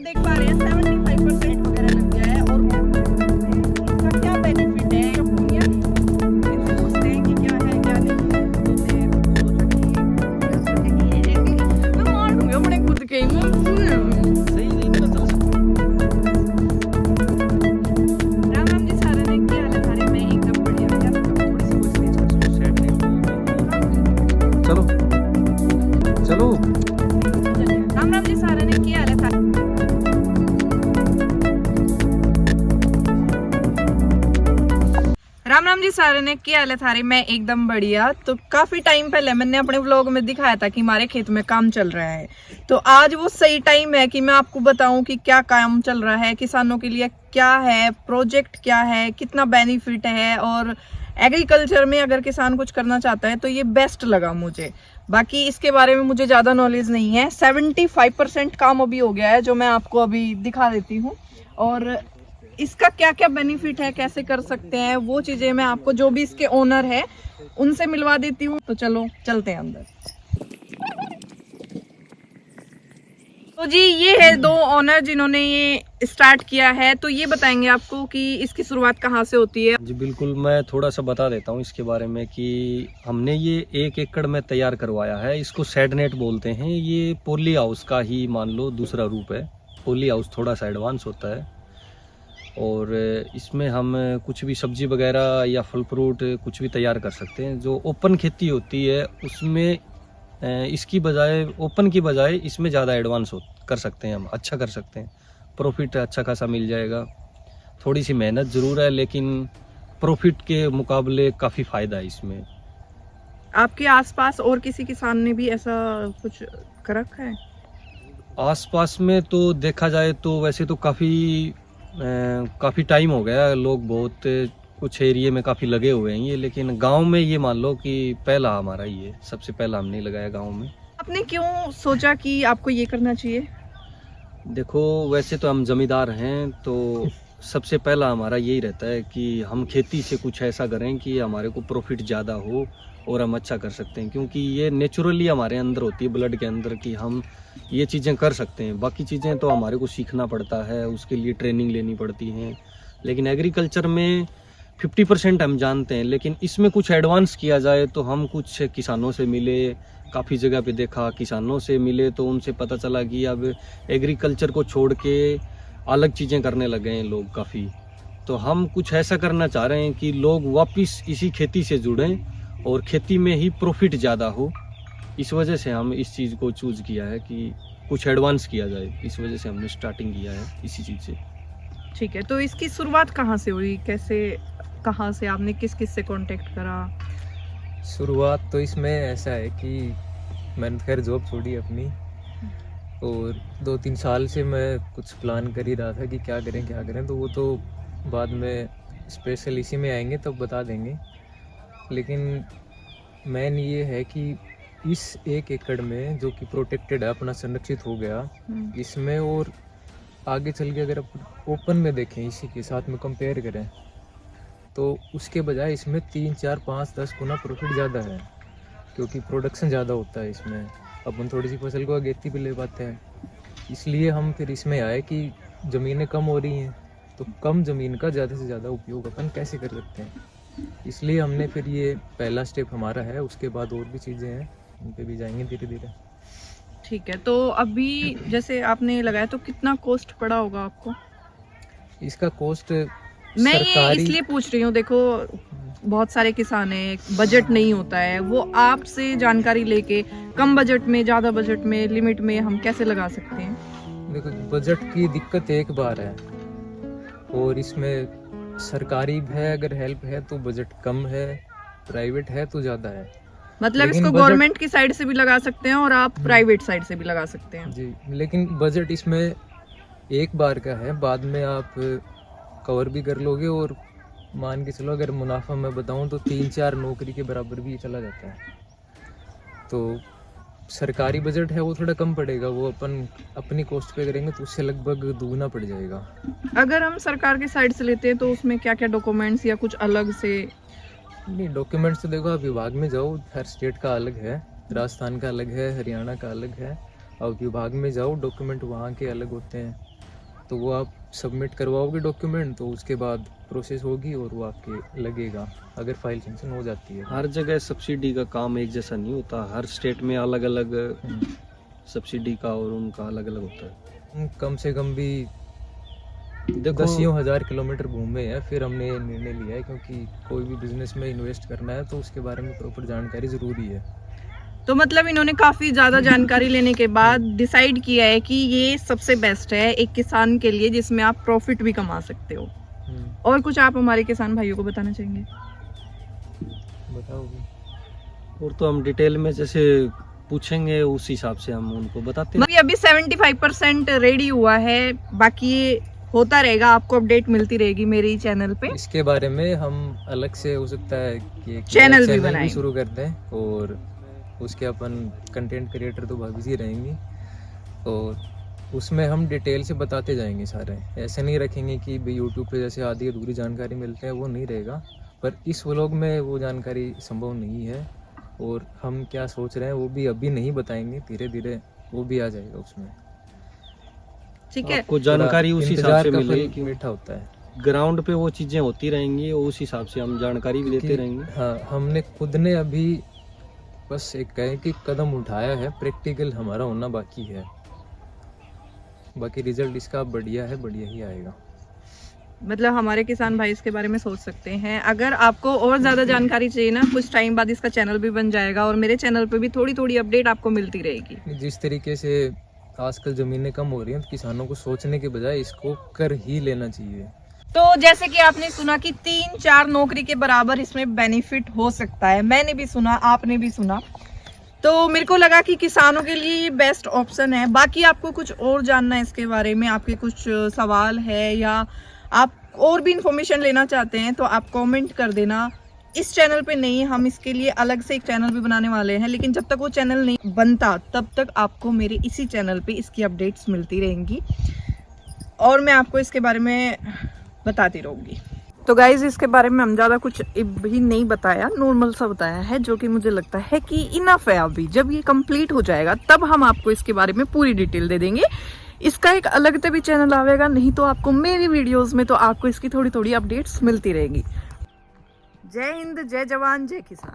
देख पा रहे हैं 75% वगैरह लग गया है और इसका क्या बेनिफिट है या भूमिया सोचते हैं कि क्या है क्या नहीं मैं मार दूंगी अपने खुद के ही सही नहीं पता चल सकता। राम राम जी सारे ने क्या हाल है सारे मैं एकदम बढ़िया यार थोड़ी सी वॉइस तेज कर सेट नहीं चलो चलो राम राम जी सारे ने क्या हाल है सारे राम राम जी सारे ने क्या हाल है थारे मैं एकदम बढ़िया। तो काफी टाइम पहले मैंने अपने व्लॉग में दिखाया था कि हमारे खेत में काम चल रहा है, तो आज वो सही टाइम है कि मैं आपको बताऊं कि क्या काम चल रहा है, किसानों के लिए क्या है, प्रोजेक्ट क्या है, कितना बेनिफिट है और एग्रीकल्चर में अगर किसान कुछ करना चाहता है तो ये बेस्ट लगा मुझे। बाकी इसके बारे में मुझे ज़्यादा नॉलेज नहीं है। 75% काम अभी हो गया है जो मैं आपको अभी दिखा देती हूँ, और इसका क्या क्या बेनिफिट है, कैसे कर सकते हैं, वो चीज़ें मैं आपको जो भी इसके ओनर है उनसे मिलवा देती हूँ। तो चलो चलते हैं अंदर। तो जी ये है दो ओनर जिन्होंने ये स्टार्ट किया है, तो ये बताएंगे आपको कि इसकी शुरुआत कहाँ से होती है। जी बिल्कुल, मैं थोड़ा सा बता देता हूँ इसके बारे में कि हमने ये 1 एकड़ में तैयार करवाया है। इसको शेड नेट बोलते हैं। ये पोली हाउस का ही मान लो दूसरा रूप है। पोली हाउस थोड़ा सा एडवांस होता है और इसमें हम कुछ भी सब्जी वगैरह या फल फ्रूट कुछ भी तैयार कर सकते हैं। जो ओपन खेती होती है उसमें इसकी बजाय, ओपन की बजाय इसमें ज़्यादा एडवांस कर सकते हैं, हम अच्छा कर सकते हैं। प्रॉफिट अच्छा खासा मिल जाएगा। थोड़ी सी मेहनत ज़रूर है लेकिन प्रॉफिट के मुकाबले काफ़ी फ़ायदा है इसमें। आपके आसपास और किसी किसान ने भी ऐसा कुछ कर रखा है? आसपास में तो देखा जाए तो वैसे तो काफ़ी टाइम हो गया, लोग बहुत कुछ एरिया में काफ़ी लगे हुए हैं ये, लेकिन गांव में ये मान लो कि पहला हमारा ये सबसे पहला हमने लगाया गांव में। आपने क्यों सोचा कि आपको ये करना चाहिए? देखो वैसे तो हम जमींदार हैं, तो सबसे पहला हमारा यही रहता है कि हम खेती से कुछ ऐसा करें कि हमारे को प्रॉफिट ज़्यादा हो और हम अच्छा कर सकते हैं, क्योंकि ये नेचुरली हमारे अंदर होती है, ब्लड के अंदर, कि हम ये चीज़ें कर सकते हैं। बाकी चीज़ें तो हमारे को सीखना पड़ता है, उसके लिए ट्रेनिंग लेनी पड़ती हैं। लेकिन एग्रीकल्चर में 50% हम जानते हैं, लेकिन इसमें कुछ एडवांस किया जाए तो हम कुछ किसानों से मिले, काफ़ी जगह पे देखा, किसानों से मिले तो उनसे पता चला कि अब एग्रीकल्चर को छोड़ के अलग चीज़ें करने लगे हैं लोग काफ़ी। तो हम कुछ ऐसा करना चाह रहे हैं कि लोग वापस इसी खेती से जुड़ें और खेती में ही प्रॉफिट ज़्यादा हो। इस वजह से हम इस चीज़ को चूज़ किया है कि कुछ एडवांस किया जाए। इस वजह से हमने स्टार्टिंग किया है इसी चीज़ से। ठीक है, तो इसकी शुरुआत कहाँ से हुई, कैसे, कहाँ से आपने किस किस से कांटेक्ट करा? शुरुआत तो इसमें ऐसा है कि मैंने खैर जॉब छोड़ी अपनी, और 2-3 साल से मैं कुछ प्लान कर ही रहा था कि क्या करें, तो वो तो बाद में स्पेशल इसी में आएंगे तब बता देंगे। लेकिन मेन ये है कि इस 1 एकड़ में जो कि प्रोटेक्टेड है, अपना संरक्षित हो गया, इसमें और आगे चल के अगर ओपन में देखें, इसी के साथ में कंपेयर करें, तो उसके बजाय इसमें 3, 4, 5, 10 गुना प्रॉफिट ज़्यादा है, क्योंकि प्रोडक्शन ज़्यादा होता है इसमें। अपन थोड़ी सी फसल को अगेती भी ले पाते हैं। इसलिए हम फिर इसमें आए कि ज़मीनें कम हो रही हैं, तो कम ज़मीन का ज़्यादा से ज़्यादा उपयोग अपन कैसे कर सकते हैं। इसलिए हमने फिर ये पहला स्टेप हमारा है। उसके बाद और भी चीज़ें हैं, उन पे भी जाएंगे धीरे धीरे। ठीक है, तो अभी जैसे आपने लगाया तो कितना कॉस्ट पड़ा होगा आपको? इसका कॉस्ट मैं ये इसलिए पूछ रही हूँ, देखो बहुत सारे किसान हैं, बजट नहीं होता है, वो आपसे जानकारी लेके कम बजट में, ज़्यादा बजट में, लिमिट में हम कैसे लगा सकते हैं? देखो, बजट की दिक्कत एक बार है, और इसमें सरकारी है अगर हेल्प है तो बजट कम है, प्राइवेट है तो ज़्यादा है। मतलब इसको गवर्नमेंट की साइड से भी लगा सकते हैं और आप प्राइवेट साइड से भी लगा सकते हैं जी। लेकिन बजट इसमें एक बार का है, बाद में आप कवर भी कर लोगे, और मान के चलो अगर मुनाफा मैं बताऊं तो 3-4 नौकरी के बराबर भी चला जाता है। तो सरकारी बजट है वो थोड़ा कम पड़ेगा, वो अपन अपनी कॉस्ट पे करेंगे तो उससे लगभग दुगना पड़ जाएगा। अगर हम सरकार की साइड से लेते हैं तो उसमें क्या क्या डॉक्यूमेंट्स या कुछ अलग से? नहीं, डॉक्यूमेंट्स तो देखो, आप विभाग में जाओ, हर स्टेट का अलग है, राजस्थान का अलग है, हरियाणा का अलग है। और विभाग में जाओ, डॉक्यूमेंट वहाँ के अलग होते हैं। तो वो आप सबमिट करवाओगे डॉक्यूमेंट, तो उसके बाद प्रोसेस होगी और वो आपके लगेगा, अगर फाइल सेंक्शन हो जाती है। हर जगह सब्सिडी का काम एक जैसा नहीं होता, हर स्टेट में अलग अलग सब्सिडी का और उनका अलग अलग होता है। कम से कम भी देखो दसियों हजार किलोमीटर घूमे हैं, फिर हमने ये निर्णय लिया है, क्योंकि कोई भी बिजनेस में इन्वेस्ट करना है तो उसके बारे में प्रॉपर जानकारी ज़रूरी है। तो मतलब इन्होंने काफी ज्यादा जानकारी लेने के बाद डिसाइड किया है कि ये सबसे बेस्ट है एक किसान के लिए, जिसमें आप प्रॉफिट भी कमा सकते हो। और कुछ आप हमारे किसान भाइयों को बताना चाहेंगे? बताओगे? और तो हम डिटेल में जैसे पूछेंगे उस हिसाब से हम उनको बताते हैं। मतलब अभी 75% रेडी हुआ है, बाकी ये होता रहेगा, आपको अपडेट मिलती रहेगी मेरे ही चैनल पे। इसके बारे में हम अलग से हो सकता है कि एक चैनल भी भी बनाएंगे। शुरू कर दें, और उसके अपन कंटेंट क्रिएटर तो भाभी जी रहेंगी, और उसमें हम डिटेल से बताते जाएंगे सारे। ऐसे नहीं रखेंगे कि भाई यूट्यूब पे जैसे आधी अधूरी जानकारी मिलते हैं, वो नहीं रहेगा। पर इस व्लॉग में वो जानकारी संभव नहीं है, और हम क्या सोच रहे हैं वो भी अभी नहीं बताएंगे, धीरे धीरे वो भी आ जाएगा उसमें। ठीक है, आपको जानकारी उस हिसाब इंतजार से का मिलेगी फल कि मीठा होता है। ग्राउंड पे वो चीजें होती रहेंगी, उस हिसाब से हम जानकारी भी देते कि- रहेंगे। हाँ, हमने खुद ने अभी बस एक कहे कि कदम उठाया है, प्रैक्टिकल हमारा होना बाकी है। बाकी रिजल्ट इसका बढ़िया है, बढ़िया ही आएगा। मतलब हमारे किसान भाई इसके बारे में सोच सकते हैं। अगर आपको और ज़्यादा जानकारी चाहिए ना, कुछ टाइम बाद इसका चैनल भी बन जाएगा और मेरे चैनल पे भी थोड़ी थोड़ी अपडेट आपको मिलती रहेगी। जिस तरीके से आजकल ज़मीनें कम हो रही हैं, तो किसानों को सोचने के बजाय इसको कर ही लेना चाहिए। तो जैसे कि आपने सुना कि 3-4 नौकरी के बराबर इसमें बेनिफिट हो सकता है, मैंने भी सुना, आपने भी सुना, तो मेरे को लगा कि किसानों के लिए ये बेस्ट ऑप्शन है। बाकी आपको कुछ और जानना है इसके बारे में, आपके कुछ सवाल है या आप और भी इंफॉर्मेशन लेना चाहते हैं, तो आप कमेंट कर देना। इस चैनल पे नहीं, हम इसके लिए अलग से एक चैनल भी बनाने वाले हैं, लेकिन जब तक वो चैनल नहीं बनता तब तक आपको मेरे इसी चैनल पे इसकी अपडेट्स मिलती रहेंगी और मैं आपको इसके बारे में बताती रहूँगी। तो गाइज इसके बारे में हम ज़्यादा कुछ भी नहीं बताया, नॉर्मल सा बताया है, जो कि मुझे लगता है कि इनफ है। अभी जब ये कंप्लीट हो जाएगा तब हम आपको इसके बारे में पूरी डिटेल दे देंगे। इसका एक अलग से भी चैनल आएगा, नहीं तो आपको मेरी वीडियोस में तो आपको इसकी थोड़ी थोड़ी अपडेट्स मिलती रहेगी। जय हिंद, जय जवान, जय किसान।